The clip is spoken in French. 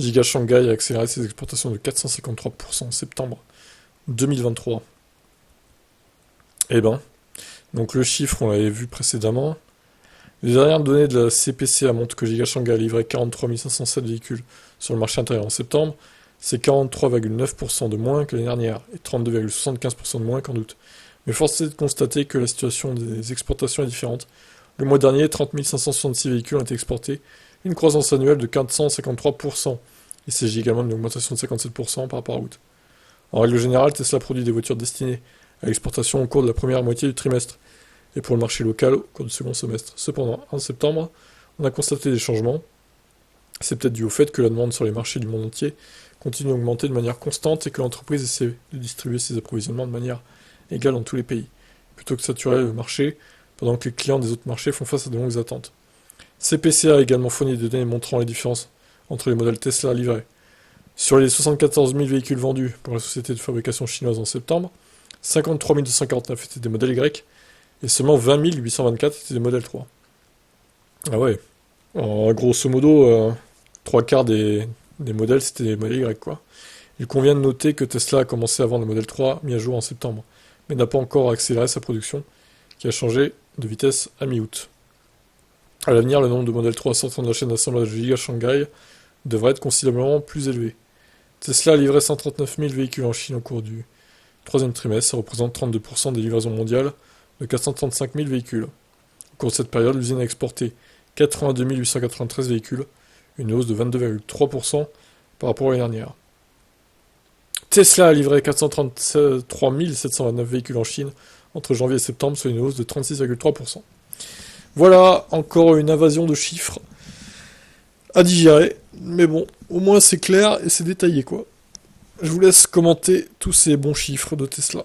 Giga Shanghai a accéléré ses exportations de 453% en septembre 2023. Eh ben, donc le chiffre, on l'avait vu précédemment. Les dernières données de la CPCA montrent que Giga Shanghai a livré 43 507 véhicules sur le marché intérieur en septembre. C'est 43,9% de moins que l'année dernière et 32,75% de moins qu'en août. Mais force est de constater que la situation des exportations est différente. Le mois dernier, 30 566 véhicules ont été exportés, une croissance annuelle de 453%. Il s'agit également d'une augmentation de 57% par rapport à août. En règle générale, Tesla produit des voitures destinées à l'exportation au cours de la première moitié du trimestre et pour le marché local au cours du second semestre. Cependant, en septembre, on a constaté des changements. C'est peut-être dû au fait que la demande sur les marchés du monde entier continue à augmenter de manière constante et que l'entreprise essaie de distribuer ses approvisionnements de manière égale dans tous les pays, plutôt que saturer le marché pendant que les clients des autres marchés font face à de longues attentes. CPCA a également fourni des données montrant les différences entre les modèles Tesla livrés. Sur les 74 000 véhicules vendus pour la société de fabrication chinoise en septembre, 53 249 étaient des modèles Y et seulement 20 824 étaient des modèles 3. Ah ouais. Grosso modo, trois quarts des modèles c'était des modèles Y, quoi. Il convient de noter que Tesla a commencé à vendre le modèle 3 mis à jour en septembre, mais n'a pas encore accéléré sa production, qui a changé de vitesse à mi-août. À l'avenir, le nombre de modèles 3 sortant de la chaîne d'assemblage de Giga Shanghai devrait être considérablement plus élevé. Tesla a livré 139 000 véhicules en Chine au cours du troisième trimestre, ça représente 32% des livraisons mondiales de 435 000 véhicules. Au cours de cette période, l'usine a exporté 82 893 véhicules, une hausse de 22,3% par rapport à l'année dernière. Tesla a livré 433 729 véhicules en Chine entre janvier et septembre, soit une hausse de 36,3%. Voilà, encore une invasion de chiffres à digérer, mais bon, au moins c'est clair et c'est détaillé, quoi. Je vous laisse commenter tous ces bons chiffres de Tesla.